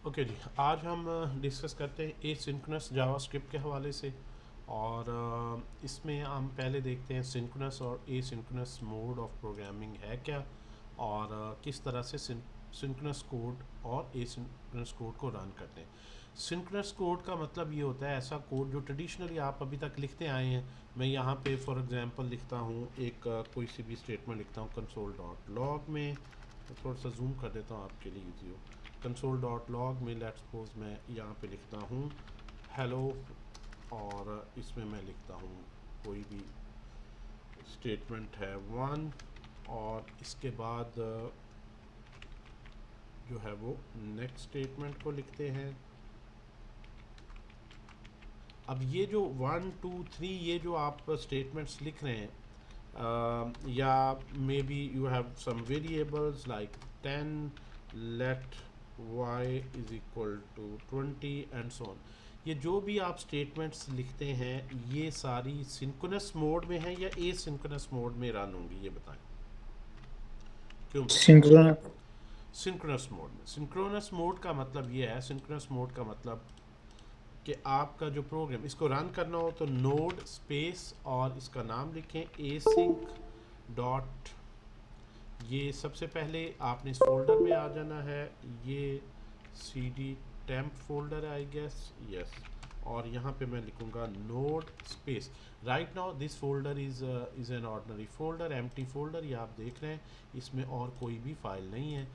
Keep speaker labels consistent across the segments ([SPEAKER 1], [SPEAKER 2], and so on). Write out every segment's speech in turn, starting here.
[SPEAKER 1] Okay जी, आज हम discuss करते हैं एसिंक्रोनस जावास्क्रिप्ट के हवाले से। और इसमें हम पहले देखते हैं सिंक्रोनस और एसिंक्रोनस मोड ऑफ प्रोग्रामिंग है क्या, और किस तरह से सिंक्रोनस कोड और एसिंक्रोनस कोड को रन करते हैं। सिंक्रोनस कोड का मतलब ये होता है ऐसा कोड जो ट्रेडिशनली आप अभी तक लिखते आए हैं। मैं यहाँ पे फॉर एग्जांपल लिखता हूँ एक कोई सी भी स्टेटमेंट लिखता हूँ कंसोल डॉट लॉग में। तो थोड़ा सा जूम कर देता हूँ आपके लिए ईजी हो। कंसोल डॉट लॉग में लेट्स सपोज मैं यहाँ पे लिखता हूँ हेलो, और इसमें मैं लिखता हूँ कोई भी स्टेटमेंट है वन, और इसके बाद जो है वो नेक्स्ट स्टेटमेंट को लिखते हैं। अब ये जो वन टू थ्री ये जो आप स्टेटमेंट्स लिख रहे हैं, या maybe you have some variables like 10 let y is equal to 20 and so on. ये जो भी आप स्टेटमेंट्स लिखते हैं ये सारी सिंक्रोनस मोड में है या एसिंक्रोनस मोड में रन होंगी, ये बताएं। क्यों बताएं?
[SPEAKER 2] सिंक्रोनस।
[SPEAKER 1] सिंक्रोनस मोड में। सिंक्रोनस मोड का मतलब ये है, सिंक्रोनस मोड का मतलब कि आपका जो प्रोग्राम इसको रन करना हो तो नोड स्पेस और इसका नाम लिखें एसिंक डॉट। ये सबसे पहले आपने इस फोल्डर में आ जाना है, ये सी डी टेम्प फोल्डर है आई गेस, यस। और यहाँ पे मैं लिखूँगा node space. Right now this folder is an ordinary folder, empty folder, ये आप देख रहे हैं। इसमें और कोई भी फाइल नहीं है।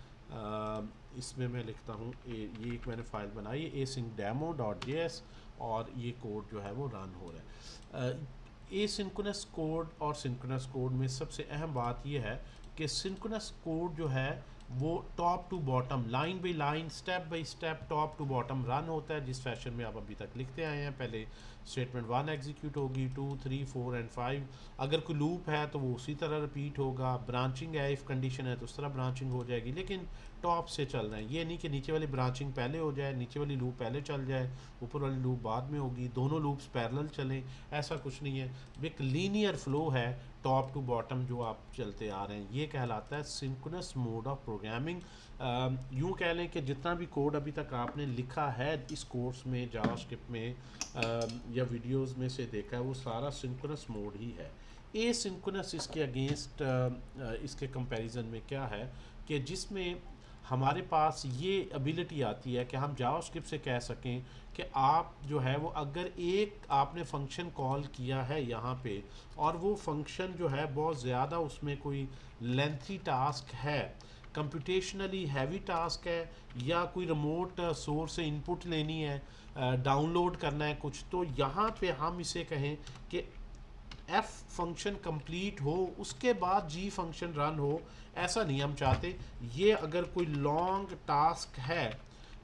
[SPEAKER 1] इसमें मैं लिखता हूँ ये एक मैंने फ़ाइल बनाई है async-demo.js, और ये कोड जो है वो रन हो रहा है। एसिंक्रोनस कोड और सिंक्रोनस कोड में सबसे अहम बात यह है कि सिंक्रोनस कोड जो है वो top to bottom, line by line, step by step, top to bottom run होता है जिस फैशन में आप अभी तक लिखते आए हैं। पहले स्टेटमेंट वन एग्जीक्यूट होगी, two three four and five. अगर कोई लूप है तो वो उसी तरह रिपीट होगा। ब्रांचिंग है, इफ़ कंडीशन है तो उस तरह ब्रांचिंग हो जाएगी, लेकिन टॉप से चल रहे हैं। ये नहीं कि नीचे वाली ब्रांचिंग पहले हो जाए, नीचे वाली लूप पहले चल जाए, ऊपर वाली लूप बाद में होगी, दोनों लूप्स पैरेलल चलें, ऐसा कुछ नहीं है। एक लीनियर फ्लो है टॉप टू बॉटम जो आप चलते आ रहे हैं, ये कहलाता है सिंक्रोनस मोड ऑफ प्रोग्रामिंग। यूँ कह लें कि जितना भी कोड अभी तक आपने लिखा है इस कोर्स में, जावास्क्रिप्ट में, या वीडियोस में से देखा है, वो सारा सिंक्रोनस मोड ही है। ए सिंक्रोनस इसके अगेंस्ट, इसके कंपैरिजन में क्या है कि जिसमें हमारे पास ये एबिलिटी आती है कि हम जावास्क्रिप्ट से कह सकें कि आप जो है वो अगर एक आपने फंक्शन कॉल किया है यहाँ पे, और वो फंक्शन जो है बहुत ज़्यादा उसमें कोई लेंथी टास्क है, कंप्यूटेशनली हैवी टास्क है, या कोई रिमोट सोर्स से इनपुट लेनी है, डाउनलोड करना है कुछ, तो यहाँ पे हम इसे कहें कि एफ फंक्शन कंप्लीट हो उसके बाद जी फंक्शन रन हो, ऐसा नहीं हम चाहते। ये अगर कोई लॉन्ग टास्क है,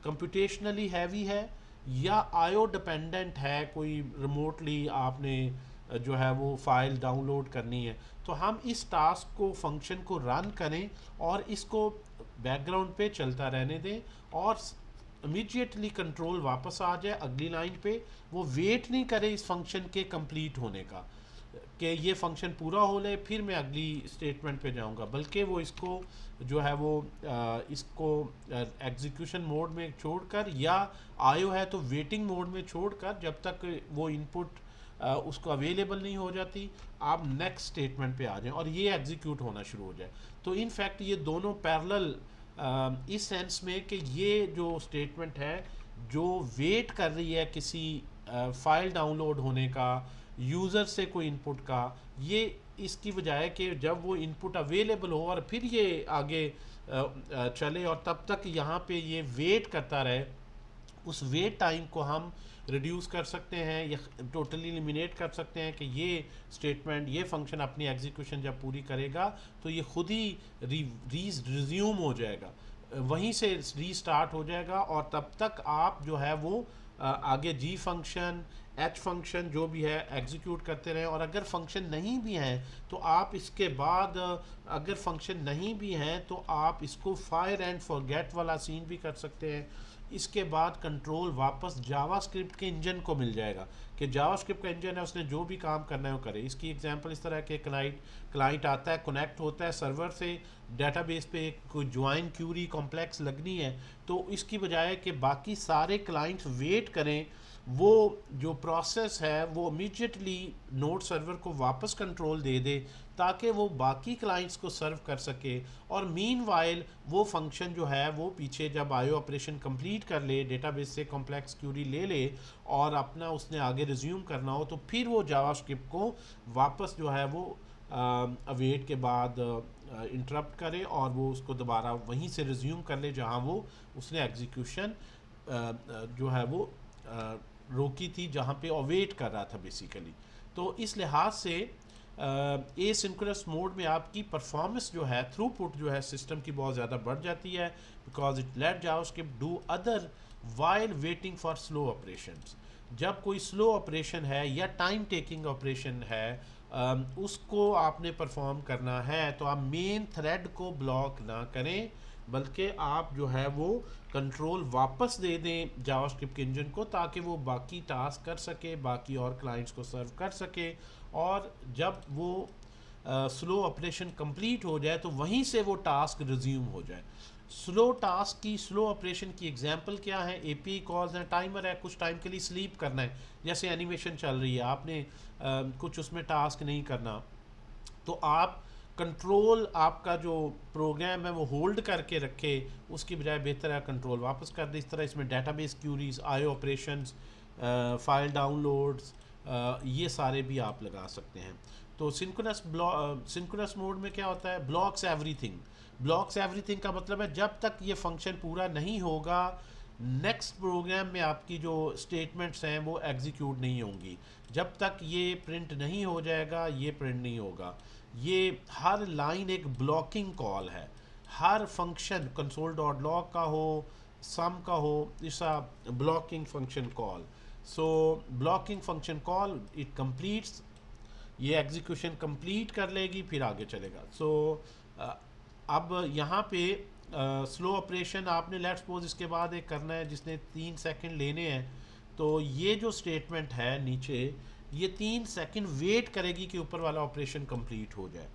[SPEAKER 1] कंप्यूटेशनली हैवी है, या आयो डिपेंडेंट है, कोई रिमोटली आपने जो है वो फाइल डाउनलोड करनी है, तो हम इस टास्क को, फंक्शन को रन करें और इसको बैकग्राउंड पे चलता रहने दें, और इमीडिएटली कंट्रोल वापस आ जाए अगली लाइन पे। वो वेट नहीं करे इस फंक्शन के कंप्लीट होने का कि ये फंक्शन पूरा हो ले फिर मैं अगली स्टेटमेंट पे जाऊंगा, बल्कि वो इसको जो है वो इसको एग्जीक्यूशन मोड में छोड़कर, या आयो है तो वेटिंग मोड में छोड़कर, जब तक वो इनपुट उसको अवेलेबल नहीं हो जाती, आप नेक्स्ट स्टेटमेंट पे आ जाएं और ये एग्जीक्यूट होना शुरू हो जाए। तो इन फैक्ट ये दोनों पैरेलल, इस सेंस में कि ये जो स्टेटमेंट है जो वेट कर रही है किसी फाइल डाउनलोड होने का, यूज़र से कोई इनपुट का, ये इसकी बजाय कि जब वो इनपुट अवेलेबल हो और फिर ये आगे चले, और तब तक यहाँ पे ये वेट करता रहे, उस वेट टाइम को हम रिड्यूस कर सकते हैं या टोटली एलिमिनेट कर सकते हैं कि ये स्टेटमेंट, ये फंक्शन अपनी एग्जीक्यूशन जब पूरी करेगा तो ये खुद ही रिज्यूम हो जाएगा, वहीं से रीस्टार्ट हो जाएगा, और तब तक आप जो है वो आगे जी फंक्शन, एच फंक्शन जो भी है एग्जीक्यूट करते रहें। और अगर फंक्शन नहीं भी हैं तो आप इसके बाद, अगर फंक्शन नहीं भी हैं तो आप इसको फायर एंड फॉरगेट वाला सीन भी कर सकते हैं। इसके बाद कंट्रोल वापस जावास्क्रिप्ट के इंजन को मिल जाएगा कि जावास्क्रिप्ट का इंजन है, उसने जो भी काम करना है वो करे। इसकी एग्जांपल इस तरह के क्लाइंट आता है, कनेक्ट होता है सर्वर से, डेटाबेस पे कोई ज्वाइन क्यूरी कॉम्प्लेक्स लगनी है, तो इसकी बजाय कि बाकी सारे क्लाइंट्स वेट करें, वो जो प्रोसेस है वो इमीडिएटली नोड सर्वर को वापस कंट्रोल दे दे ताकि वो बाकी क्लाइंट्स को सर्व कर सके। और मीनवाइल वो फंक्शन जो है वो पीछे जब आईओ ऑपरेशन कंप्लीट कर ले, डेटाबेस से कॉम्प्लेक्स क्यूरी ले ले और अपना उसने आगे रिज्यूम करना हो, तो फिर वो जावास्क्रिप्ट को वापस जो है वो अवेट के बाद इंटरप्ट करे और वो उसको दोबारा वहीं से रिज्यूम कर ले जहाँ वो उसने एग्जीक्यूशन जो है वो रोकी थी, जहाँ पे अवेट कर रहा था बेसिकली। तो इस लिहाज से एसिंक्रोनस मोड में आपकी परफॉर्मेंस जो है, थ्रूपुट जो है सिस्टम की बहुत ज़्यादा बढ़ जाती है, because it let JavaScript do other while waiting for slow operations. जब कोई स्लो ऑपरेशन है या टाइम टेकिंग ऑपरेशन है, उसको आपने परफॉर्म करना है, तो आप मेन थ्रेड को ब्लॉक ना करें, बल्कि आप जो है वो कंट्रोल वापस दे दें जावास्क्रिप्ट इंजन को ताकि वो बाकी टास्क कर सके, बाकी और क्लाइंट्स को सर्व कर सके। और जब वो स्लो ऑपरेशन कंप्लीट हो जाए तो वहीं से वो टास्क रिज्यूम हो जाए। स्लो टास्क की, स्लो ऑपरेशन की एग्जांपल क्या है? एपीआई कॉल्स हैं, टाइमर है, कुछ टाइम के लिए स्लीप करना है, जैसे एनिमेशन चल रही है, आपने कुछ उसमें टास्क नहीं करना, तो आप कंट्रोल आपका जो प्रोग्राम है वो होल्ड करके रखे, उसकी बजाय बेहतर है कंट्रोल वापस कर दे। इस तरह इसमें database queries, IO operations, file downloads, ये सारे भी आप लगा सकते हैं। तो सिंक्रोनस मोड में क्या होता है? Blocks everything. ब्लॉक्स एवरीथिंग का मतलब है जब तक ये फंक्शन पूरा नहीं होगा, नेक्स्ट प्रोग्राम में आपकी जो स्टेटमेंट्स हैं वो एग्जीक्यूट नहीं होंगी। जब तक ये प्रिंट नहीं हो जाएगा, ये प्रिंट नहीं होगा। ये हर लाइन एक ब्लॉकिंग कॉल है। हर फंक्शन कंसोल डॉट लॉग का हो, सम का हो, इसका blocking function call. So blocking function call it completes, ये एग्जीक्यूशन कंप्लीट कर लेगी, फिर आगे चलेगा। सो अब यहाँ पे स्लो ऑपरेशन आपने लेट्स सपोज इसके बाद एक करना है जिसने 3 सेकंड लेने हैं, तो ये जो स्टेटमेंट है नीचे, ये 3 सेकंड वेट करेगी कि ऊपर वाला ऑपरेशन कंप्लीट हो जाए।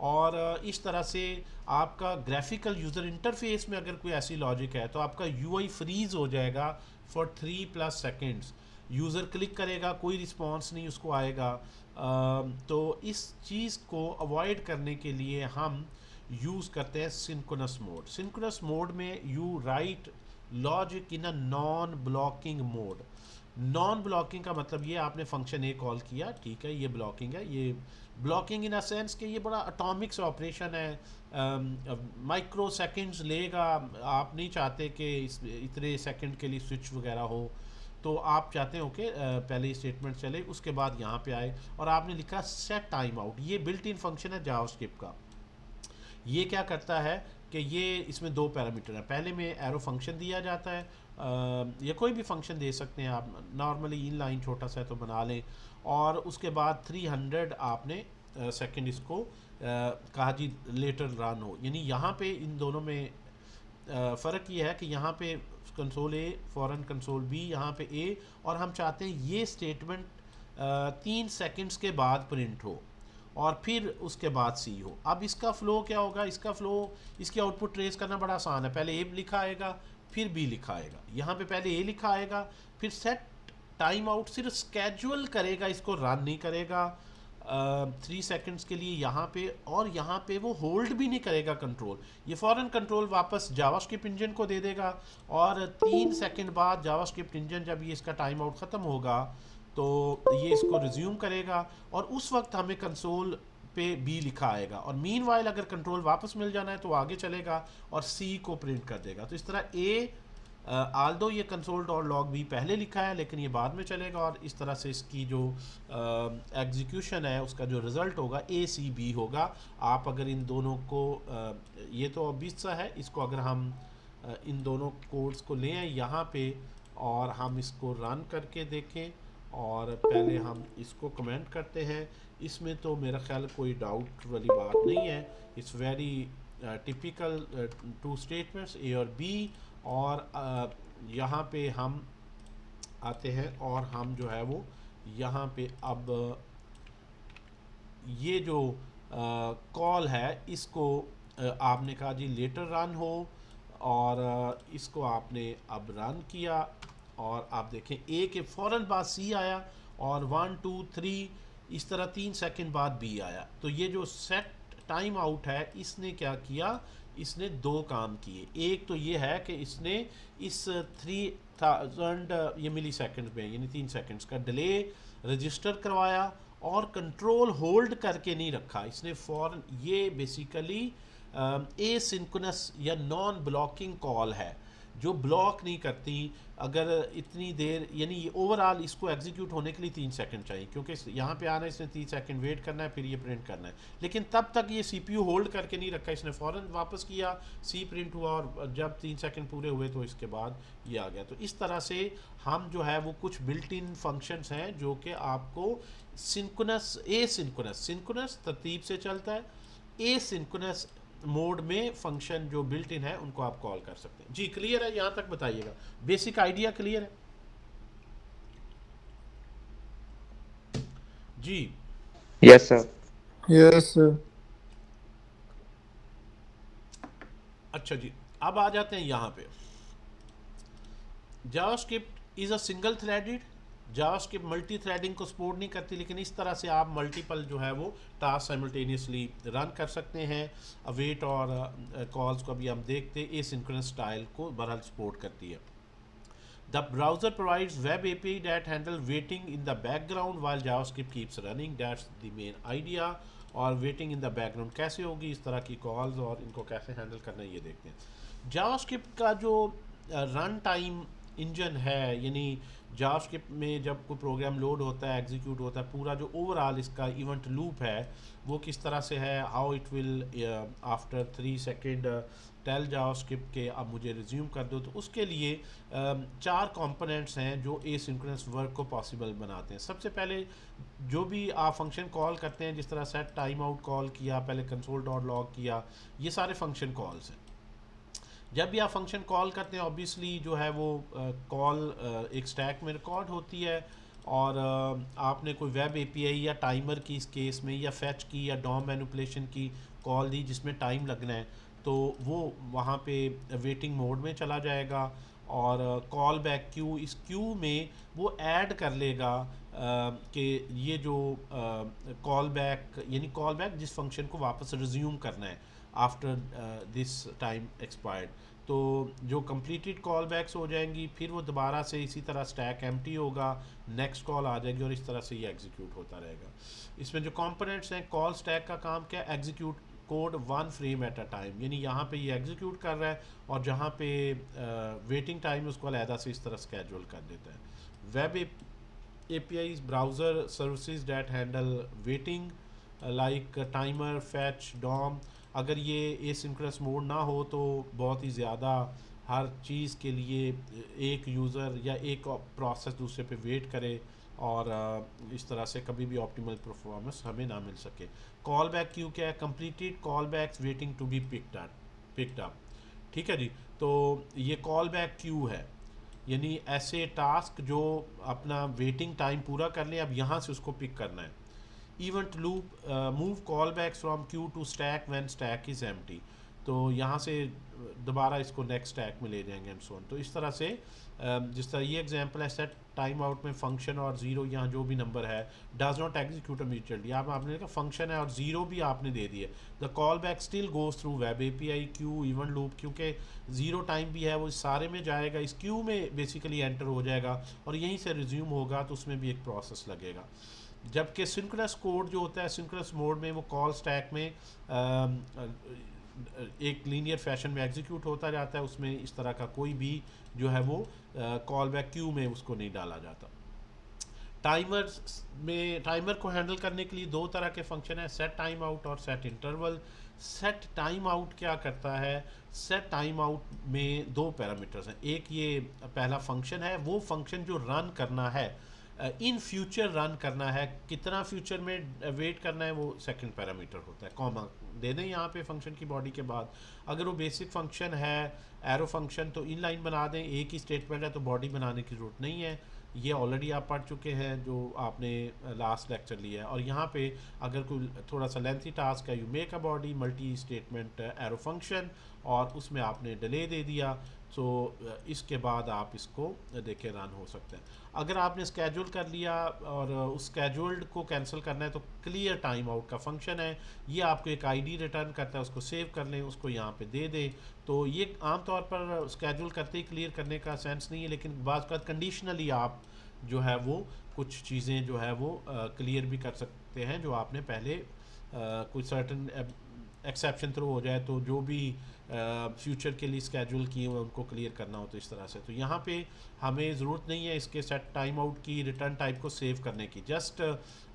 [SPEAKER 1] और इस तरह से आपका ग्राफिकल यूज़र इंटरफेस में अगर कोई ऐसी लॉजिक है तो आपका यूआई फ्रीज हो जाएगा फॉर 3+ सेकेंड्स। यूज़र क्लिक करेगा, कोई रिस्पॉन्स नहीं उसको आएगा। तो इस चीज़ को अवॉइड करने के लिए हम यूज़ करते हैं सिंक्रोनस मोड। सिंक्रोनस मोड में you right logic in a non blocking mode. Non blocking का मतलब ये, आपने फंक्शन ए कॉल किया, ठीक है, ये ब्लॉकिंग है। ये ब्लॉकिंग इन अ सेंस कि ये बड़ा अटोमिक से ऑपरेशन है, माइक्रो सेकंड्स लेगा। आप नहीं चाहते कि इतने सेकंड के लिए स्विच वगैरह हो, तो आप चाहते हो कि पहले स्टेटमेंट चले, उसके बाद यहाँ पे आए। और आपने लिखा सेट टाइम आउट, ये बिल्ट इन फंक्शन है जावास्क्रिप्ट का। ये क्या करता है कि ये इसमें 2 पैरामीटर है। पहले में एरो फंक्शन दिया जाता है, या कोई भी फंक्शन दे सकते हैं आप, नॉर्मली इन लाइन छोटा सा है तो बना लें। और उसके बाद 300 आपने सेकंड इसको कहा जी लेटर रन हो। यानी यहाँ पे इन दोनों में फ़र्क ये है कि यहाँ पे कंसोल ए फॉरन कंसोल बी, यहाँ पे ए, और हम चाहते हैं ये स्टेटमेंट 3 सेकंड्स के बाद प्रिंट हो और फिर उसके बाद सी हो। अब इसका फ़्लो क्या होगा? इसका फ़्लो, इसकी आउटपुट ट्रेस करना बड़ा आसान है। पहले ए लिखा आएगा, फिर बी लिखा आएगा। यहाँ पे पहले ए लिखा आएगा, फिर सेट टाइम आउट सिर्फ स्केड्यूल करेगा, इसको रन नहीं करेगा 3 सेकंड्स के लिए यहाँ पे, और यहाँ पे वो होल्ड भी नहीं करेगा कंट्रोल। ये फ़ौरन कंट्रोल वापस जावास्क्रिप्ट इंजन को दे देगा, और 3 सेकंड बाद जावास्क्रिप्ट इंजन जब ये इसका टाइम आउट ख़त्म होगा तो ये इसको रिज्यूम करेगा, और उस वक्त हमें कंसोल पे बी लिखा आएगा। और मीनवाइल अगर कंट्रोल वापस मिल जाना है तो आगे चलेगा और सी को प्रिंट कर देगा। तो इस तरह ए, आल्दो ये कंसोल डॉट लॉग भी पहले लिखा है लेकिन ये बाद में चलेगा, और इस तरह से इसकी जो एग्जीक्यूशन है उसका जो रिज़ल्ट होगा ACB होगा। आप अगर इन दोनों को ये तो ऑब्वियस सा है, इसको अगर हम इन दोनों कोड्स को लें यहाँ पे और हम इसको रन करके देखें, और पहले हम इसको कमेंट करते हैं, इसमें तो मेरा ख्याल कोई डाउट वाली बात नहीं है। इट्स वेरी टिपिकल 2 स्टेटमेंट्स ए और बी। और यहाँ पे हम आते हैं और हम जो है वो यहाँ पे अब ये जो कॉल है इसको आपने कहा जी लेटर रन हो, और इसको आपने अब रन किया और आप देखें ए के फ़ौरन बाद सी आया और 1 2 3 इस तरह 3 सेकंड बाद बी आया। तो ये जो सेट टाइम आउट है इसने क्या किया, इसने दो काम किए। एक तो ये है कि इसने इस 3000 ये मिली सेकेंड में यानी 3 सेकंड्स का डिले रजिस्टर करवाया और कंट्रोल होल्ड करके नहीं रखा इसने फ़ौरन। ये बेसिकली ए सिंक्रोनस या नॉन ब्लॉकिंग कॉल है जो ब्लॉक नहीं करती अगर इतनी देर, यानी ओवरऑल इसको एग्जीक्यूट होने के लिए 3 सेकंड चाहिए क्योंकि यहाँ पे आना है इसने 3 सेकंड वेट करना है फिर ये प्रिंट करना है। लेकिन तब तक ये सीपीयू होल्ड करके नहीं रखा, इसने फ़ौरन वापस किया, सी प्रिंट हुआ और जब 3 सेकंड पूरे हुए तो इसके बाद ये आ गया। तो इस तरह से हम जो है वो कुछ बिल्ट इन फंक्शंस हैं जो कि आपको सिंक्रोनस सिंक्रोनस तरतीब से चलता है, ए सिंक्रोनस मोड में फंक्शन जो बिल्ट इन है उनको आप कॉल कर सकते हैं। जी क्लियर है, यहाँ तक बताइएगा, बेसिक आइडिया क्लियर है जी?
[SPEAKER 2] Yes sir.
[SPEAKER 3] Yes sir.
[SPEAKER 1] अच्छा जी, अब आ जाते हैं यहाँ पे। JavaScript is a single threaded, JavaScript multi threading को सपोर्ट नहीं करती, लेकिन इस तरह से आप मल्टीपल जो है वो टास्क साइमल्टेनियसली रन कर सकते हैं। अवेट और कॉल्स को अभी हम देखते हैं, एसिंक्रोनस स्टाइल को बहरहाल सपोर्ट करती है। The browser provides web API that handle waiting in the background while JavaScript keeps running. That's the main idea। और वेटिंग इन द बैकग्राउंड कैसे होगी, इस तरह की कॉल्स और इनको कैसे हैंडल करना है ये देखते हैं। जावास्क्रिप्ट का जो रन टाइम इंजन है, यानी जावास्क्रिप्ट में जब कोई प्रोग्राम लोड होता है, एग्जीक्यूट होता है, पूरा जो ओवरऑल इसका इवेंट लूप है वो किस तरह से है, how it will after 3 second tell JavaScript के अब मुझे रिज्यूम कर दो। तो उसके लिए 4 कंपोनेंट्स हैं जो एसिंक्रोनस वर्क को पॉसिबल बनाते हैं। सबसे पहले जो भी आप फंक्शन कॉल करते हैं, जिस तरह सेट टाइम आउट कॉल किया, पहले कंसोल डॉट लॉग किया, ये सारे फंक्शन कॉल्स हैं। जब भी आप फंक्शन कॉल करते हैं ऑब्वियसली जो है वो कॉल एक स्टैक में रिकॉर्ड होती है और आपने कोई वेब एपीआई या टाइमर की इस केस में, या फैच की या डॉम मैनिपुलेशन की कॉल दी जिसमें टाइम लगना है, तो वो वहाँ पे वेटिंग मोड में चला जाएगा और कॉल बैक क्यू, इस क्यू में वो ऐड कर लेगा कि ये जो कॉल बैक, यानी कॉल बैक जिस फंक्शन को वापस रिज्यूम करना है आफ्टर दिस टाइम एक्सपायर्ड, तो जो कंप्लीटेड कॉल बैक्स हो जाएंगी, फिर वो दोबारा से इसी तरह स्टैक एम्प्टी होगा, नेक्स्ट कॉल आ जाएगी और इस तरह से ये एग्जीक्यूट होता रहेगा। इसमें जो कंपोनेंट्स हैं, कॉल स्टैक का काम क्या है, execute code 1 frame at a time, यानी यहाँ पे ये एग्जीक्यूट कर रहा है और जहाँ पे वेटिंग टाइम उसको अलहदा से इस तरह स्केड्यूल कर देता है। Web APIs, browser services that handle waiting like timer, fetch, DOM। अगर ये एसिंक्रोनस मोड ना हो तो बहुत ही ज़्यादा हर चीज़ के लिए एक यूज़र या एक प्रोसेस दूसरे पे वेट करे और इस तरह से कभी भी ऑप्टिमल परफॉर्मेंस हमें ना मिल सके। कॉल बैक क्यू क्या है, completed callbacks waiting to be picked up. ठीक है जी, तो ये कॉल बैक क्यू है, यानी ऐसे टास्क जो अपना वेटिंग टाइम पूरा कर लें, अब यहाँ से उसको पिक करना है। Event loop move callbacks from queue to stack when stack is empty, तो यहाँ से दोबारा इसको नेक्स्ट स्टैक में ले जाएंगे एंड सो ऑन। तो इस तरह से जिस तरह ये एग्जांपल है, सेट टाइम आउट में फंक्शन और ज़ीरो, यहाँ जो भी नंबर है डज नॉट एग्जीक्यूट इमीडिएटली, आपने देखा फंक्शन है और ज़ीरो भी आपने दे दिए, the call back still goes through web API Q event loop, क्योंकि ज़ीरो टाइम भी है वो सारे में जाएगा, इस क्यू में बेसिकली एंटर हो जाएगा और यहीं से रिज्यूम होगा, तो उसमें भी एक प्रोसेस लगेगा। जबकि सिंक्रोनस कोड जो होता है सिंक्रोनस मोड में, वो कॉल स्टैक में एक लीनियर फैशन में एग्जीक्यूट होता जाता है, उसमें इस तरह का कोई भी जो है वो कॉल बैक क्यू में उसको नहीं डाला जाता। टाइमर को हैंडल करने के लिए 2 तरह के फंक्शन है, सेट टाइम आउट और set interval. Set time out क्या करता है, सेट टाइम आउट में 2 पैरामीटर्स हैं, एक ये पहला फंक्शन है, वो फंक्शन जो रन करना है, इन फ्यूचर रन करना है, कितना फ्यूचर में वेट करना है, वो सेकंड पैरामीटर होता है। कॉमा दे दें यहाँ पे फंक्शन की बॉडी के बाद। अगर वो बेसिक फंक्शन है एरो फंक्शन तो इन लाइन बना दें, एक ही स्टेटमेंट है तो बॉडी बनाने की ज़रूरत नहीं है। ये ऑलरेडी आप पढ़ चुके हैं जो आपने लास्ट लेक्चर लिया है। और यहाँ पे अगर कोई थोड़ा सा लेंथी टास्क है, you make a body multi statement arrow function, और उसमें आपने डिले दे दिया, तो इसके बाद आप इसको देखें रन हो सकते हैं। अगर आपने स्केड्यूल कर लिया और उस स्केड्यूल्ड को कैंसिल करना है तो क्लियर टाइम आउट का फंक्शन है, ये आपको एक आईडी रिटर्न करता है, उसको सेव कर लें, उसको यहाँ पे दे दें। तो ये आमतौर पर स्केड्यूल करते ही क्लियर करने का सेंस नहीं है, लेकिन बाज़ बात कंडीशनली आप जो है वो कुछ चीज़ें जो है वो क्लियर भी कर सकते हैं, जो आपने पहले कोई सर्टन एक्सेप्शन थ्रो हो जाए तो जो भी फ्यूचर के लिए स्केड्यूल किए हुए उनको क्लियर करना हो तो इस तरह से। तो यहाँ पे हमें ज़रूरत नहीं है इसके सेट टाइम आउट की रिटर्न टाइप को सेव करने की, जस्ट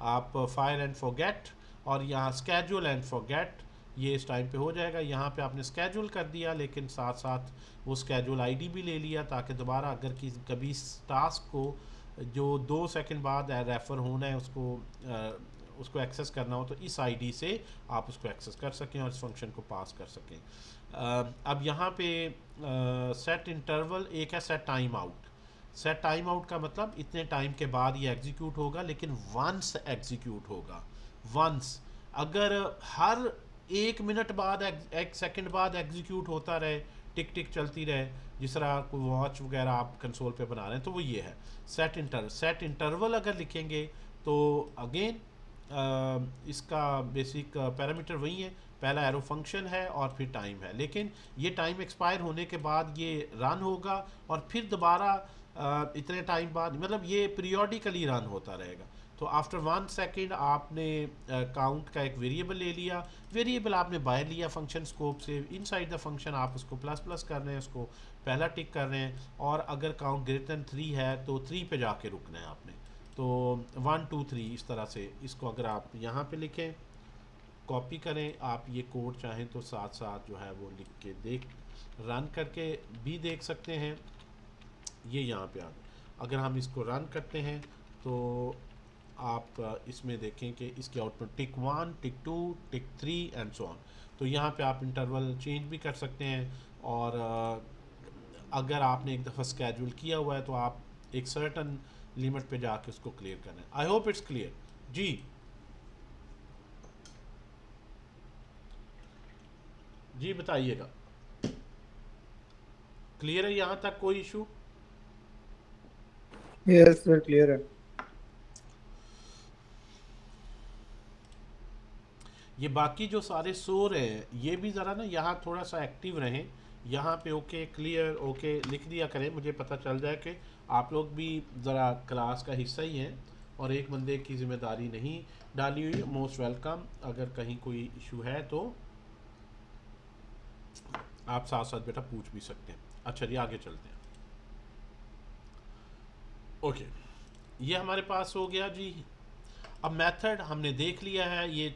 [SPEAKER 1] आप फायर एंड फॉरगेट और यहाँ स्केड्यूल एंड फॉरगेट ये इस टाइम पे हो जाएगा। यहाँ पे आपने स्केड्यूल कर दिया, लेकिन साथ साथ वो स्केड्यूल आईडी भी ले लिया, ताकि दोबारा अगर कभी इस टास्क को जो 2 सेकंड बाद रेफ़र होना है उसको एक्सेस करना हो तो इस आईडी से आप उसको एक्सेस कर सकें और इस फंक्शन को पास कर सकें। अब यहाँ पे सेट इंटरवल एक है set time out. Set time out का मतलब इतने टाइम के बाद ये एग्जीक्यूट होगा, लेकिन वंस एग्जीक्यूट होगा। वंस, अगर हर 1 मिनट बाद 1 सेकंड बाद एग्जीक्यूट होता रहे, टिक टिक चलती रहे, जिस तरह कोई वॉच वगैरह आप कंसोल पे बना रहे हैं, तो वो ये है सेट इंटरवल। अगर लिखेंगे तो अगेन इसका बेसिक पैरामीटर वही है, पहला एरो फंक्शन है और फिर टाइम है, लेकिन ये टाइम एक्सपायर होने के बाद ये रन होगा और फिर दोबारा इतने टाइम बाद, मतलब ये पीरियोडिकली रन होता रहेगा। तो आफ्टर 1 सेकेंड आपने काउंट का एक वेरिएबल ले लिया, वेरिएबल आपने बाहर लिया फंक्शन स्कोप से, इनसाइड द फंक्शन आप उसको प्लस प्लस कर रहे हैं, उसको पहला टिक कर रहे हैं, और अगर काउंट ग्रेटर दैन 3 है तो 3 पे जाके रुकना है आपने। तो 1 2 3 इस तरह से इसको अगर आप यहाँ पे लिखें, कॉपी करें, आप ये कोड चाहें तो साथ साथ जो है वो लिख के रन करके भी देख सकते हैं। ये यहाँ पे अगर हम इसको रन करते हैं तो आप इसमें देखें कि इसके output tick 1 tick 2 tick 3 and so on. तो यहाँ पे आप इंटरवल चेंज भी कर सकते हैं, और अगर आपने एक दफ़ा स्केड्यूल किया हुआ है तो आप एक सर्टन लिमिट पे जाके उसको क्लियर करना है। I hope it's clear. जी जी बताइएगा, क्लियर है यहाँ तक, कोई इशू?
[SPEAKER 2] यस सर, क्लियर है।
[SPEAKER 1] ये बाकी जो सारे सो रहे हैं ये भी ज़रा ना यहाँ थोड़ा सा एक्टिव रहें, यहाँ पे ओके क्लियर ओके लिख दिया करें, मुझे पता चल जाए कि आप लोग भी ज़रा क्लास का हिस्सा ही हैं और एक बंदे की ज़िम्मेदारी नहीं डाली हुई है। Most welcome. अगर कहीं कोई इशू है तो आप साथ साथ बेटा पूछ भी सकते हैं। अच्छा जी, आगे चलते हैं। ओके, ये हमारे पास हो गया जी। अब मेथड हमने देख लिया है, ये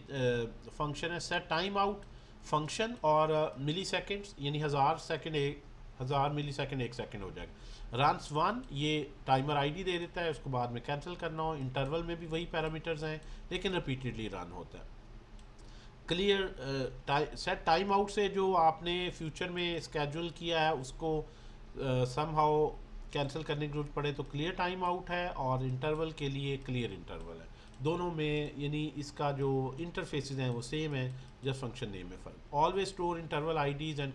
[SPEAKER 1] फंक्शन है सेट टाइम आउट फंक्शन, और मिली सेकेंड्स यानी 1000 मिली सेकेंड 1 सेकेंड हो जाएगा। रन्स 1 ये टाइमर आईडी दे देता है, उसको बाद में कैंसिल करना हो। इंटरवल में भी वही पैरामीटर्स हैं, लेकिन रिपीटेडली रन होता है। क्लियर सेट टाइम आउट से जो आपने फ्यूचर में स्केड्यूल किया है उसको समहाउ कैंसिल करने की जरूरत पड़े तो क्लियर टाइम आउट है, और इंटरवल के लिए क्लियर इंटरवल है। दोनों में यानी इसका जो इंटरफेसेस हैं वो सेम है, जस्ट फंक्शन नेम में फ़र्क। Always store interval IDs and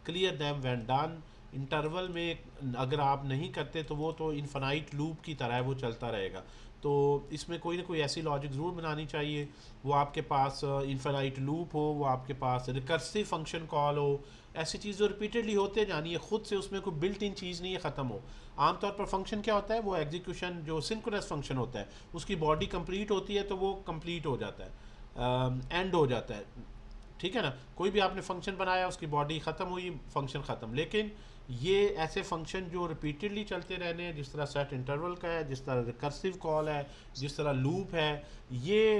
[SPEAKER 1] clear them when done. Interval में अगर आप नहीं करते तो वो तो इन्फिनाइट लूप की तरह है, वो चलता रहेगा। तो इसमें कोई ना कोई ऐसी लॉजिक ज़रूर बनानी चाहिए, वो आपके पास इन्फिनाइट लूप हो, वो आपके पास रिकर्सिव फंक्शन कॉल हो, ऐसी चीज़ जो रिपीटेडली होते जानी है, खुद से उसमें कोई बिल्ट इन चीज़ नहीं है ख़त्म हो। आमतौर पर फंक्शन क्या होता है, वो एग्जीक्यूशन जो सिंक्रोनस फंक्शन होता है उसकी बॉडी कंप्लीट होती है तो वो कंप्लीट हो जाता है, एंड हो जाता है, ठीक है ना। कोई भी आपने फंक्शन बनाया, उसकी बॉडी ख़त्म हुई, फंक्शन ख़त्म। लेकिन ये ऐसे फंक्शन जो रिपीटेडली चलते रहने हैं, जिस तरह सेट इंटरवल का है, जिस तरह रिकर्सिव कॉल है, जिस तरह लूप है, ये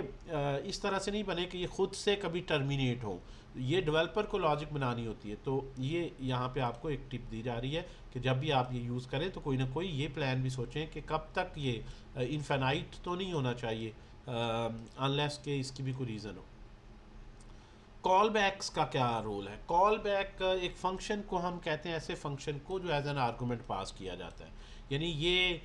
[SPEAKER 1] इस तरह से नहीं बने कि ये खुद से कभी टर्मिनेट हो। ये डेवलपर को लॉजिक बनानी होती है। तो ये यहाँ पे आपको एक टिप दी जा रही है कि जब भी आप ये यूज़ करें तो कोई ना कोई ये प्लान भी सोचें कि कब तक ये इनफिनाइट तो नहीं होना चाहिए, अनलेस के इसकी भी कोई रीज़न हो। कॉल बैक्स का क्या रोल है? कॉल बैक एक फंक्शन को हम कहते हैं, ऐसे फंक्शन को जो एज एन आर्गूमेंट पास किया जाता है, यानी ये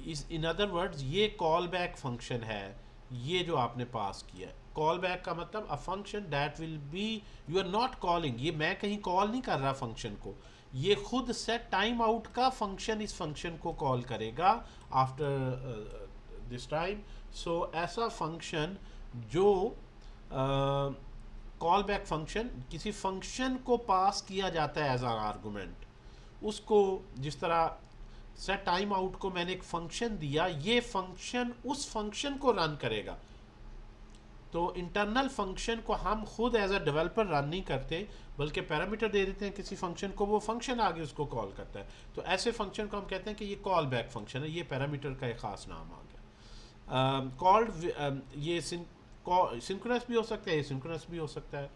[SPEAKER 1] इस इन अदर वर्ड्स ये कॉल बैक फंक्शन है, ये जो आपने पास किया है। कॉल बैक का मतलब a function that will be, you are not calling, ये मैं कहीं कॉल नहीं कर रहा फंक्शन को, ये खुद सेट टाइम आउट का फंक्शन इस फंक्शन को कॉल करेगा आफ्टर दिस टाइम। सो ऐसा फंक्शन जो कॉल बैक फंक्शन किसी फंक्शन को पास किया जाता है एज आर आर्गूमेंट, उसको जिस तरह सेट टाइम आउट को मैंने एक फंक्शन दिया, ये फंक्शन उस फंक्शन को रन करेगा। तो इंटरनल फंक्शन को हम खुद एज अ डेवलपर रन नहीं करते, बल्कि पैरामीटर दे देते हैं किसी फंक्शन को, वो फंक्शन आगे उसको कॉल करता है। तो ऐसे फंक्शन को हम कहते हैं कि ये कॉल बैक फंक्शन है, ये पैरामीटर का एक ख़ास नाम आ गया। कॉल्ड ये सिंक्रोनस भी हो सकता है, ये सिंक्रोनस भी हो सकता है।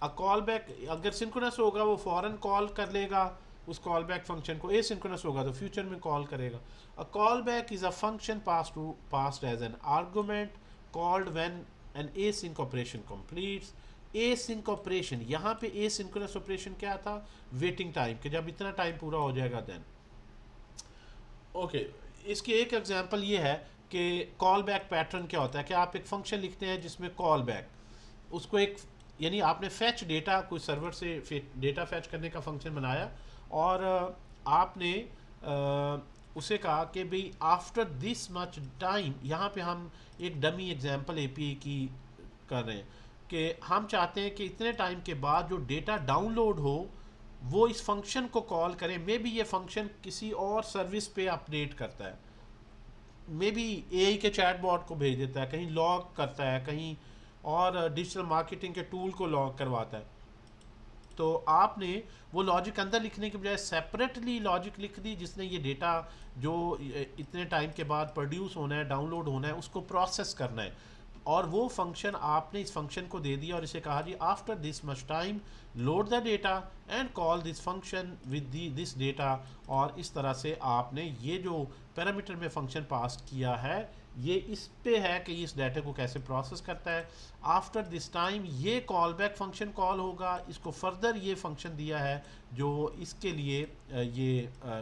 [SPEAKER 1] अ कॉल बैक अगर सिंक्रोनस होगा वो फ़ौरन कॉल कर लेगा उस कॉल बैक फंक्शन को, एसिंक्रोनस होगा तो फ्यूचर में कॉल करेगा। A callback is a function passed as an argument called when an async operation completes. Async operation, यहाँ पे एसिंक्रोनस ऑपरेशन क्या था? वेटिंग टाइम, कि जब इतना टाइम पूरा हो जाएगा देन। ओके, इसकी एक एग्जांपल ये है कि कॉल बैक पैटर्न क्या होता है, कि आप एक फंक्शन लिखते हैं जिसमें कॉल बैक, उसको एक, यानी आपने फैच डेटा, कोई सर्वर से डेटा फैच करने का फंक्शन बनाया, और आपने उसे कहा कि भाई आफ्टर दिस मच टाइम, यहाँ पे हम एक डमी एग्जांपल एपीआई की कर रहे हैं कि हम चाहते हैं कि इतने टाइम के बाद जो डेटा डाउनलोड हो वो इस फंक्शन को कॉल करें। मे बी ये फंक्शन किसी और सर्विस पे अपडेट करता है, मे बी एआई के चैटबॉट को भेज देता है, कहीं लॉग करता है, कहीं और डिजिटल मार्केटिंग के टूल को लॉग करवाता है। तो आपने वो लॉजिक अंदर लिखने के बजाय सेपरेटली लॉजिक लिख दी जिसने ये डेटा जो इतने टाइम के बाद प्रोड्यूस होना है, डाउनलोड होना है, उसको प्रोसेस करना है, और वो फंक्शन आपने इस फंक्शन को दे दिया और इसे कहा जी after this much time load the data and call this function with this data. और इस तरह से आपने ये जो पैरामीटर में फंक्शन पास किया है ये इस पे है कि इस डाटा को कैसे प्रोसेस करता है। आफ्टर दिस टाइम ये कॉल बैक फंक्शन कॉल होगा, इसको फर्दर ये फंक्शन दिया है जो इसके लिए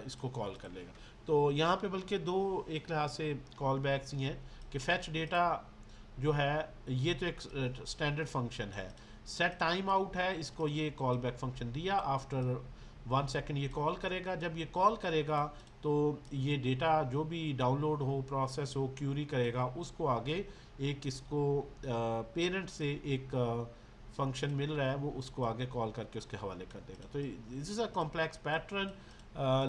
[SPEAKER 1] इसको कॉल कर लेगा। तो यहाँ पे बल्कि दो एक लिहाज से कॉल बैक्स ही हैं कि फैच डेटा जो है ये तो एक स्टैंडर्ड फंक्शन है, सेट टाइम आउट है, इसको ये कॉल बैक फंक्शन दिया, आफ्टर 1 सेकेंड ये कॉल करेगा, जब ये कॉल करेगा तो ये डेटा जो भी डाउनलोड हो, प्रोसेस हो, क्यूरी करेगा, उसको आगे एक इसको पेरेंट से एक फंक्शन मिल रहा है वो उसको आगे कॉल करके उसके हवाले कर देगा। तो this is a complex pattern,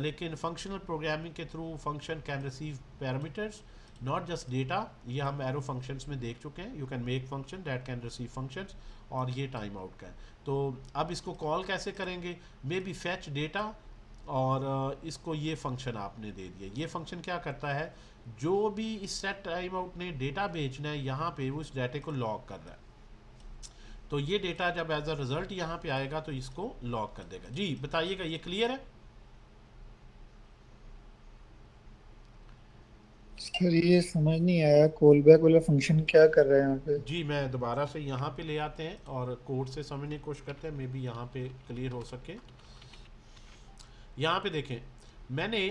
[SPEAKER 1] लेकिन फंक्शनल प्रोग्रामिंग के through function can receive parameters not just data. ये हम एरो फंक्शंस में देख चुके हैं, you can make function that can receive functions, और ये टाइम आउट का है। तो अब इसको कॉल कैसे करेंगे? मे बी फैच डेटा, और इसको ये फंक्शन आपने दे दिया। ये फंक्शन क्या करता है, जो भी इस सेट टाइम आउट ने डेटा भेजना है यहाँ पे वो इस डाटे को लॉग कर रहा है, तो ये डेटा जब एज अ रिजल्ट यहाँ पे आएगा तो इसको लॉग कर देगा। जी बताइएगा, ये क्लियर है?
[SPEAKER 2] सर ये समझ नहीं आया, कॉल बैक वाला फंक्शन क्या कर रहा है यहाँ पे?
[SPEAKER 1] जी मैं दोबारा से यहाँ पे ले आते हैं और कोड से समझने की कोशिश करते हैं, मे बी यहाँ पे क्लियर हो सके। यहाँ पे देखें, मैंने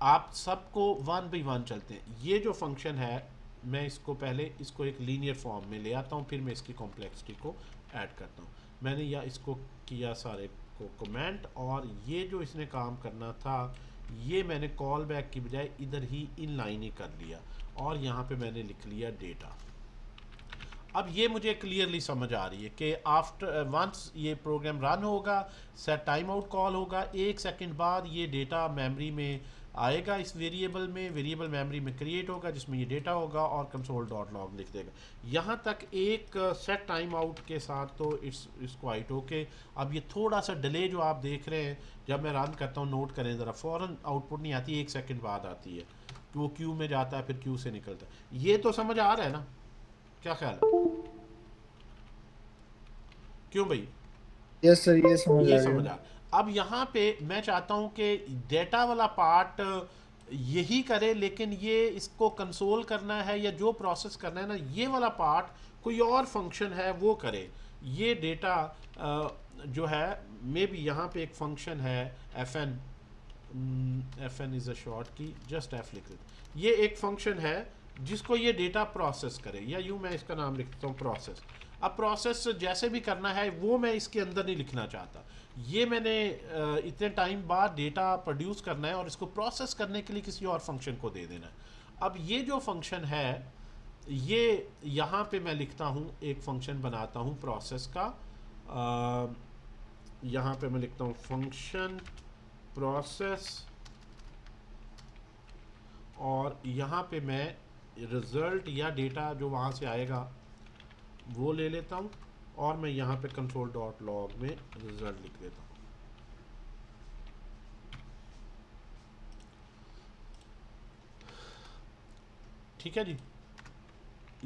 [SPEAKER 1] आप सबको 1 बाई 1 चलते हैं। ये जो फंक्शन है मैं इसको पहले इसको एक लीनियर फॉर्म में ले आता हूँ, फिर मैं इसकी कॉम्प्लेक्सिटी को ऐड करता हूँ। मैंने या इसको किया सारे को कमेंट, और ये जो इसने काम करना था ये मैंने कॉल बैक की बजाय इधर ही इन लाइन ही कर लिया, और यहाँ पे मैंने लिख लिया डेटा। अब ये मुझे क्लियरली समझ आ रही है कि आफ्टर वंस ये प्रोग्राम रन होगा, सेट टाइम आउट कॉल होगा, 1 सेकंड बाद ये डेटा मेमोरी में आएगा, इस वेरिएबल में, वेरिएबल मेमोरी में क्रिएट होगा जिसमें ये डेटा होगा, और कंसोल डॉट लॉग लिख देगा। यहाँ तक एक सेट टाइम आउट के साथ तो इट्स क्वाइट ओके। अब ये थोड़ा सा डिले जो आप देख रहे हैं जब मैं रन करता हूँ, नोट करें ज़रा, फ़ौरन आउटपुट नहीं आती, 1 सेकंड बाद आती है, कि वो क्यू में जाता है फिर क्यू से निकलता है। ये तो समझ आ रहा है ना? क्या ख्याल है? क्यों भाई?
[SPEAKER 2] यस सर, ये समझ
[SPEAKER 1] ये
[SPEAKER 2] आ गया।
[SPEAKER 1] समझ आ। अब यहाँ पे मैं चाहता हूँ कि डेटा वाला पार्ट यही करे, लेकिन ये इसको कंसोल करना है या जो प्रोसेस करना है ना, ये वाला पार्ट कोई और फंक्शन है वो करे। ये डेटा जो है मे बी यहाँ पे एक फंक्शन है F N, F N is a short key, just F लिख देते। ये एक फंक्शन है जिसको ये डेटा प्रोसेस करे, या यूँ मैं इसका नाम लिखता हूँ प्रोसेस। अब प्रोसेस जैसे भी करना है वो मैं इसके अंदर नहीं लिखना चाहता। ये मैंने इतने टाइम बाद डेटा प्रोड्यूस करना है और इसको प्रोसेस करने के लिए किसी और फंक्शन को दे देना है। अब ये जो फंक्शन है ये यहाँ पे मैं लिखता हूँ, एक फंक्शन बनाता हूँ प्रोसेस का। यहाँ पे मैं लिखता हूँ फंक्शन प्रोसेस, और यहाँ पे मैं रिज़ल्ट या डेटा जो वहाँ से आएगा वो ले लेता हूँ, और मैं यहाँ पे कंट्रोल डॉट लॉग में रिज़ल्ट लिख देता हूँ। ठीक है जी,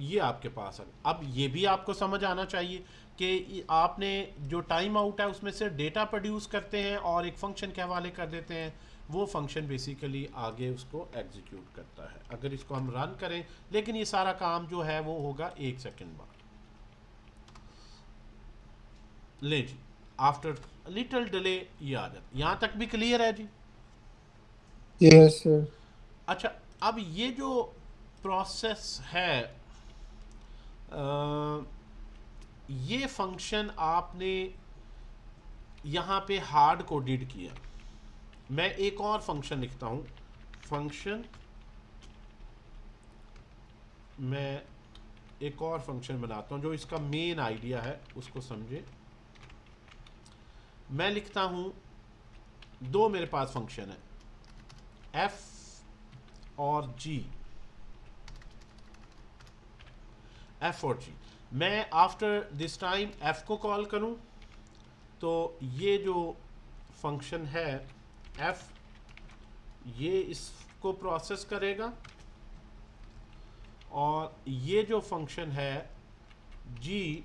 [SPEAKER 1] ये आपके पास है। अब ये भी आपको समझ आना चाहिए कि आपने जो टाइम आउट है उसमें से डेटा प्रोड्यूस करते हैं और एक फंक्शन के हवाले कर देते हैं, वो फंक्शन बेसिकली आगे उसको एग्जीक्यूट करता है। अगर इसको हम रन करें, लेकिन ये सारा काम जो है वो होगा 1 सेकेंड बाद। ले जी, आफ्टर लिटिल डिले ये आ जाता। यहाँ तक भी क्लियर है जी?
[SPEAKER 2] Yes sir.
[SPEAKER 1] अच्छा, अब ये जो प्रोसेस है, ये फंक्शन आपने यहाँ पे हार्ड कोडेड किया। मैं एक और फंक्शन लिखता हूँ, फंक्शन, मैं एक और फंक्शन बनाता हूँ जो इसका मेन आइडिया है उसको समझे। मैं लिखता हूँ, दो मेरे पास फंक्शन है एफ और जी, एफ और जी। मैं आफ्टर दिस टाइम एफ को कॉल करूं तो ये जो फंक्शन है एफ, ये इसको प्रोसेस करेगा, और ये जो फंक्शन है जी,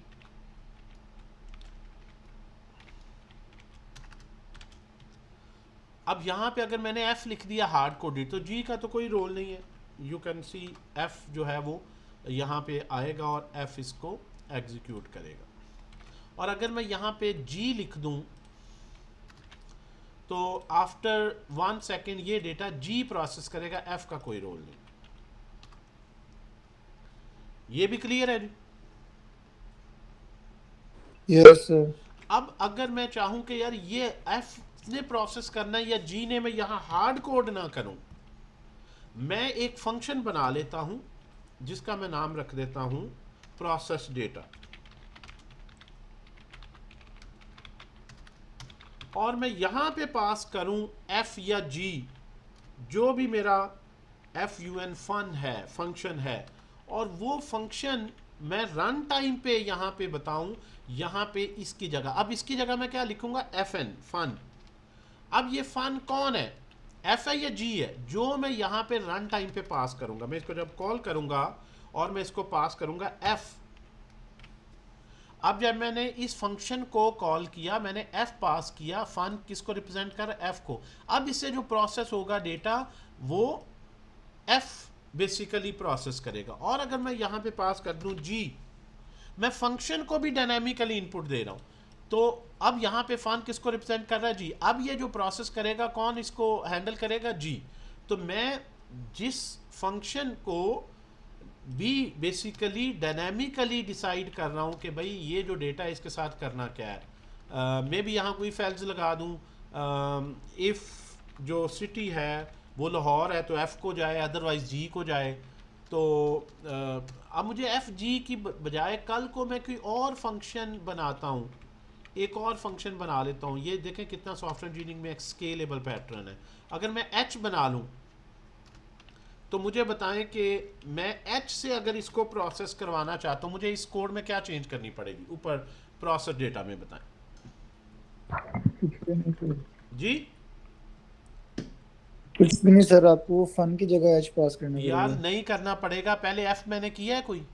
[SPEAKER 1] अब यहाँ पे अगर मैंने एफ लिख दिया हार्ड कोडेड तो जी का तो कोई रोल नहीं है। यू कैन सी एफ जो है वो यहाँ पे आएगा और एफ इसको एग्जीक्यूट करेगा। और अगर मैं यहाँ पे जी लिख दूं तो आफ्टर 1 सेकेंड ये डेटा जी प्रोसेस करेगा, एफ का कोई रोल नहीं। ये भी क्लियर है जी?
[SPEAKER 2] Yes sir.
[SPEAKER 1] अब अगर मैं चाहूं कि यार ये एफ ने प्रोसेस करना है या जी ने, मैं यहाँ हार्ड कोड ना करूं, मैं एक फंक्शन बना लेता हूं जिसका मैं नाम रख देता हूं प्रोसेस डेटा, और मैं यहां पे पास करूं एफ या जी, जो भी मेरा एफ यू एन फन है फंक्शन है, और वो फंक्शन मैं रन टाइम पे यहां पे बताऊं, यहां पे इसकी जगह, अब इसकी जगह मैं क्या लिखूंगा, एफ एन फन। अब ये फन कौन है, एफ है या जी है, जो मैं यहां पे रन टाइम पे पास करूंगा। मैं इसको जब कॉल करूंगा और मैं इसको पास करूंगा एफ। अब जब मैंने इस फंक्शन को कॉल किया, मैंने एफ पास किया, फन किसको रिप्रेजेंट कर रहा है, एफ को। अब इससे जो प्रोसेस होगा डेटा, वो एफ बेसिकली प्रोसेस करेगा। और अगर मैं यहां पे पास कर दूं जी, मैं फंक्शन को भी डायनामिकली इनपुट दे रहा हूं, तो अब यहाँ पे फन किसको रिप्रेजेंट कर रहा है, जी। अब ये जो प्रोसेस करेगा कौन इसको हैंडल करेगा, जी। तो मैं जिस फंक्शन को भी बेसिकली डायनामिकली डिसाइड कर रहा हूँ कि भाई ये जो डेटा है इसके साथ करना क्या है। मैं भी यहाँ कोई फैल्स लगा दूँ, इफ़ जो सिटी है वो लाहौर है तो एफ़ को जाए, अदरवाइज़ जी को जाए। तो अब मुझे एफ़ जी की बजाय कल को मैं कोई और फंक्शन बनाता हूँ, एक और फंक्शन बना लेता हूँ। ये देखें कितना सॉफ्टवेयर इंजीनियरिंग में एक स्केलेबल पैटर्न है। अगर मैं एच बना लूँ तो मुझे बताएं कि मैं एच से अगर इसको प्रोसेस करवाना चाहता हूँ, मुझे इस कोड में क्या चेंज करनी पड़ेगी, ऊपर प्रोसेस डेटा में बताएं जी।
[SPEAKER 2] कुछ भी नहीं सर, आपको फन की जगह एच पास करना
[SPEAKER 1] यार
[SPEAKER 2] पड़ेगा।
[SPEAKER 1] नहीं करना पड़ेगा, पहले एफ मैंने किया है, कोई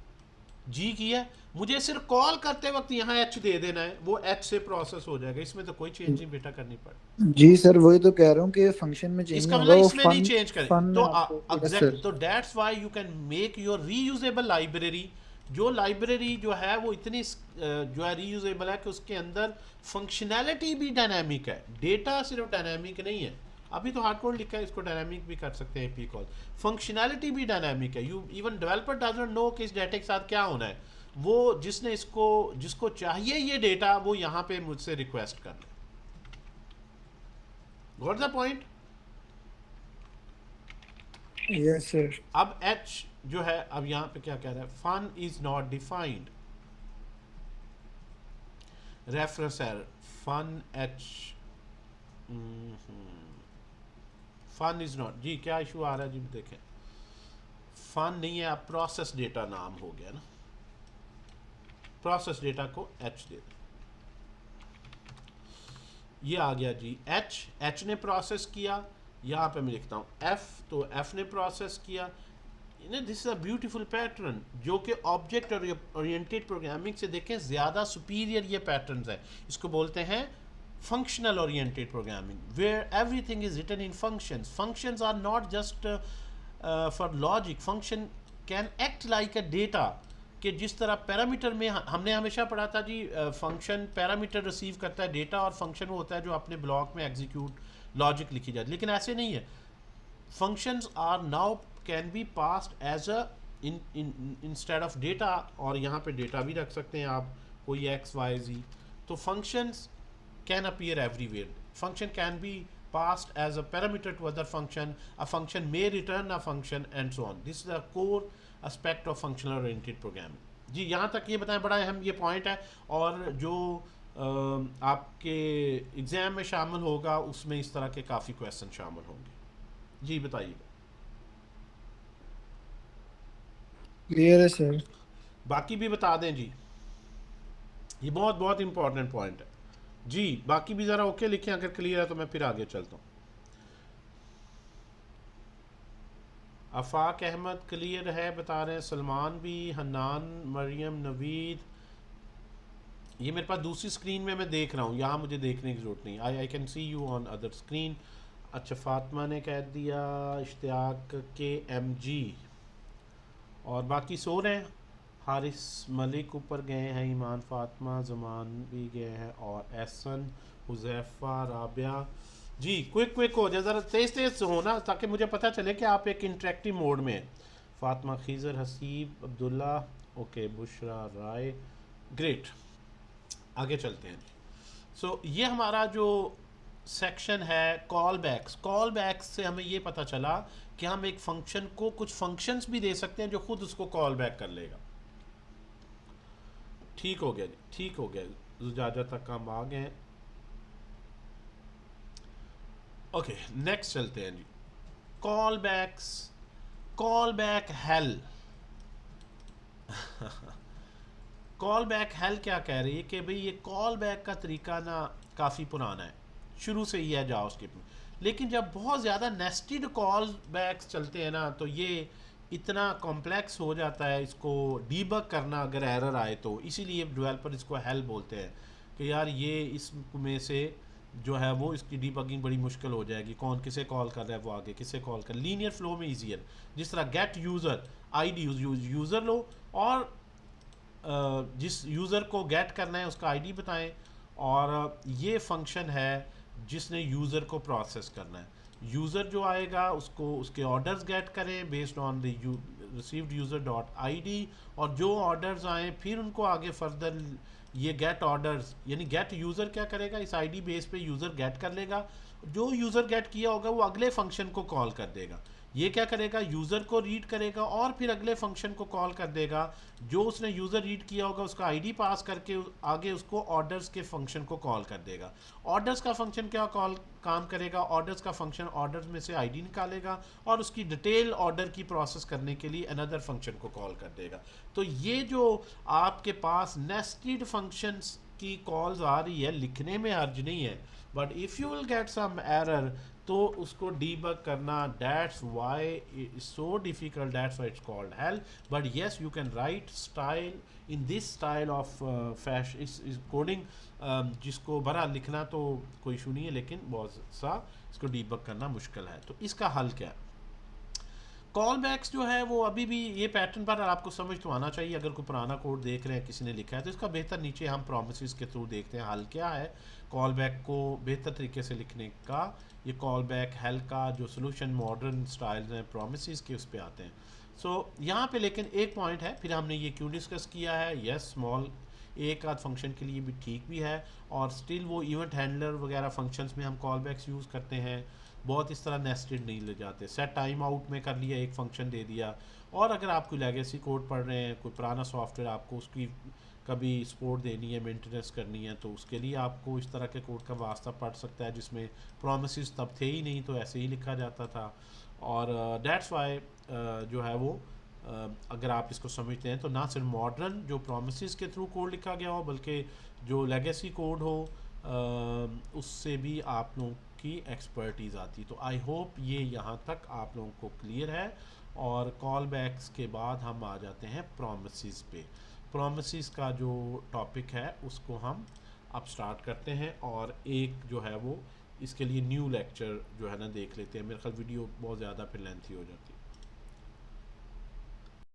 [SPEAKER 1] जी किया है, मुझे सिर्फ कॉल करते वक्त यहाँ एच दे देना है, वो एच से प्रोसेस हो जाएगा। इसमें तो कोई चेंज नहीं बेटा करनी पड़े।
[SPEAKER 2] जी सर, वही तो कह रहा हूँ कि फंक्शन में चेंज
[SPEAKER 1] इसका
[SPEAKER 2] नहीं होगा,
[SPEAKER 1] मतलब
[SPEAKER 2] वो
[SPEAKER 1] इसमें नहीं
[SPEAKER 2] फन
[SPEAKER 1] चेंज करें
[SPEAKER 2] फन
[SPEAKER 1] तो
[SPEAKER 2] में आपको। Yes
[SPEAKER 1] exact,
[SPEAKER 2] sir.
[SPEAKER 1] तो that's why you can make your reusable library जो लाइब्रेरी जो है वो इतनी जो है रीयूजेबल है कि उसके अंदर फंक्शनैलिटी भी डायनामिक है, डेटा सिर्फ डायनामिक नहीं है। अभी तो हार्ड कोड लिखा है, इसको डायनामिक भी कर सकते हैं एपी कॉल, फंक्शनैलिटी भी डायनामिक है। You even developer doesn't know कि इस डाटा के साथ क्या होना है, वो जिसने इसको जिसको चाहिए ये डेटा वो यहाँ पे मुझसे रिक्वेस्ट कर ले। Got the point?
[SPEAKER 2] Yes sir.
[SPEAKER 1] अब एच जो है, अब यहाँ पे क्या कह रहा है, fun is not defined, reference error, fun H, fun is not, जी क्या इशू आ रहा है जी देखें, फन नहीं है, अब प्रोसेस डेटा नाम हो गया ना, प्रोसेस डेटा को एच दे दो, ये आ गया जी एच, एच ने प्रोसेस किया, यहाँ पे मैं लिखता हूँ एफ, तो एफ ने प्रोसेस किया। This is a beautiful pattern जो कि ऑब्जेक्ट ओरिएंटेड प्रोग्रामिंग से देखें ज़्यादा सुपीरियर ये पैटर्न्स है। इसको बोलते हैं functional oriented programming, where everything is written in functions. Functions are not just for logic. Function can act like a data, कि जिस तरह पैरामीटर में हमने हमेशा पढ़ा था जी, फंक्शन पैरामीटर रिसीव करता है डेटा, और फंक्शन वो होता है जो अपने ब्लॉक में एग्जीक्यूट लॉजिक लिखी जाती है, लेकिन ऐसे नहीं है। Functions are now can be passed as a instead of data, और यहाँ पे डेटा भी रख सकते हैं आप, कोई एक्स वाई जी। तो functions can appear everywhere. Function can be passed as a parameter to other function. A function may return a function and so on. This is the core aspect of functional oriented programming. जी यहाँ तक ये बताएं, बड़ा अहम ये point है, और जो आपके एग्जाम में शामिल होगा उसमें इस तरह के काफ़ी क्वेश्चन शामिल होंगे। जी बताइएगा।
[SPEAKER 2] क्लियर है सर।
[SPEAKER 1] बाकी भी बता दें जी, ये बहुत बहुत इंपॉर्टेंट पॉइंट है जी। बाकी भी ज़रा ओके लिखें, अगर क्लियर है तो मैं फिर आगे चलता हूँ। आफाक अहमद क्लियर है बता रहे हैं, सलमान भी, हन्नान, मरियम, नवीद। ये मेरे पास दूसरी स्क्रीन में मैं देख रहा हूँ, यहाँ मुझे देखने की ज़रूरत नहीं, I can see you on other screen. अच्छा फातिमा ने कह दिया, इश्तियाक के एम जी, और बाकी सो रहे हैं। हारिस मलिक ऊपर गए हैं, ईमान, फातिमा, जमान भी गए हैं, और एहसन, हुज़ैफ़ा, राबिया। जी क्विक क्विक हो जाए, ज़रा तेज़ तेज़ हो ना, ताकि मुझे पता चले कि आप एक इंटरेक्टिव मोड में हैं। फातिमा, खीज़र, हसीब, अब्दुल्ला, ओके, बुशरा, राय, ग्रेट। आगे चलते हैं। सो ये हमारा जो सेक्शन है कॉल बैक्स, कॉल बैक्स से हमें ये पता चला कि हम एक फंक्शन को कुछ फंक्शंस भी दे सकते हैं जो खुद उसको कॉल बैक कर लेगा। ठीक हो गया जी, ठीक हो गया, जुजाजा तक हम आ गए। ओके नेक्स्ट चलते हैं जी, callbacks, callback hell. Callback hell क्या कह रही है कि भाई ये कॉल बैक का तरीका ना काफ़ी पुराना है, शुरू से ही है जावास्क्रिप्ट में, लेकिन जब बहुत ज़्यादा नेस्टेड कॉल बैक्स चलते हैं ना तो ये इतना कॉम्प्लेक्स हो जाता है इसको डीबग करना अगर एरर आए तो, इसीलिए डेवलपर इसको हेल बोलते हैं कि यार ये इसमें से जो है वो इसकी डीबगिंग बड़ी मुश्किल हो जाएगी, कौन किसे कॉल कर रहा है, वो आगे किसे कॉल कर। लीनियर फ्लो में ईजियर, जिस तरह गेट यूज़र आईडी, यूज़र लो और जिस यूज़र को गेट करना है उसका आईडी बताएं, और ये फंक्शन है जिसने यूज़र को प्रोसेस करना है। यूज़र जो आएगा उसको उसके ऑर्डर्स गेट करें based on the received user dot ID, और जो ऑर्डर्स आए फिर उनको आगे फर्दर ये गेट ऑर्डर्स, यानी गेट यूज़र क्या करेगा, इस आईडी बेस पे यूज़र गेट कर लेगा, जो यूज़र गेट किया होगा वो अगले फंक्शन को कॉल कर देगा। ये क्या करेगा, यूज़र को रीड करेगा और फिर अगले फंक्शन को कॉल कर देगा, जो उसने यूज़र रीड किया होगा उसका आईडी पास करके आगे उसको ऑर्डर्स के फंक्शन को कॉल कर देगा। ऑर्डर्स का फंक्शन क्या कॉल काम करेगा, ऑर्डर्स का फंक्शन ऑर्डर्स में से आईडी निकालेगा और उसकी डिटेल ऑर्डर की प्रोसेस करने के लिए अनदर फंक्शन को कॉल कर देगा। तो ये जो आपके पास नेस्टेड फंक्शंस की कॉल्स आ रही है, लिखने में हर्ज नहीं है, but if you will get some error तो उसको डीबग करना, that's why it's so difficult, that's why it's called hell. But yes you can write style in this style of fashion coding, जिसको बड़ा लिखना तो कोई issue नहीं है, लेकिन बहुत सा इसको डीबग करना मुश्किल है। तो इसका हल क्या है, कॉल बैक्स जो है वो अभी भी ये पैटर्न पर आपको समझ तो आना चाहिए। अगर कोई पुराना कोड देख रहे हैं किसी ने लिखा है तो इसका बेहतर नीचे हम प्रोमिसेस के थ्रू देखते हैं हल क्या है कॉल बैक को बेहतर तरीके से लिखने का। ये कॉल बैक हल का जो सोल्यूशन मॉडर्न स्टाइल्स हैं प्रोमिसेस के उस पर आते हैं। सो यहाँ पे लेकिन एक पॉइंट है, फिर हमने ये क्यों डिस्कस किया है, यस स्मॉल एक आध फंक्शन के लिए भी ठीक भी है, और स्टिल वो इवेंट हैंडलर वगैरह फंक्शंस में हम कॉल बैक्स यूज़ करते हैं। बहुत इस तरह नेस्टेड नहीं ले जाते, सेट टाइम आउट में कर लिया एक फंक्शन दे दिया। और अगर आप कोई लेगेसी कोड पढ़ रहे हैं, कोई पुराना सॉफ्टवेयर आपको उसकी कभी सपोर्ट देनी है, मेंटेनेंस करनी है, तो उसके लिए आपको इस तरह के कोड का वास्ता पड़ सकता है जिसमें प्रोमिसेस तब थे ही नहीं, तो ऐसे ही लिखा जाता था। और दैट्स वाई जो है वो अगर आप इसको समझते हैं तो ना सिर्फ मॉडर्न जो प्रोमिसेस के थ्रू कोड लिखा गया हो, बल्कि जो लेगेसी कोड हो उससे भी आप लोगों की एक्सपर्टीज़ आती। तो आई होप ये यहाँ तक आप लोगों को क्लियर है। और कॉल बैक्स के बाद हम आ जाते हैं प्रोमिसेस पे। प्रोमिसेस का जो टॉपिक है उसको हम अब स्टार्ट करते हैं, और एक जो है वो इसके लिए न्यू लेक्चर जो है ना देख लेते हैं। मेरे ख्याल वीडियो बहुत ज़्यादा फिर लेंथी हो जाती है।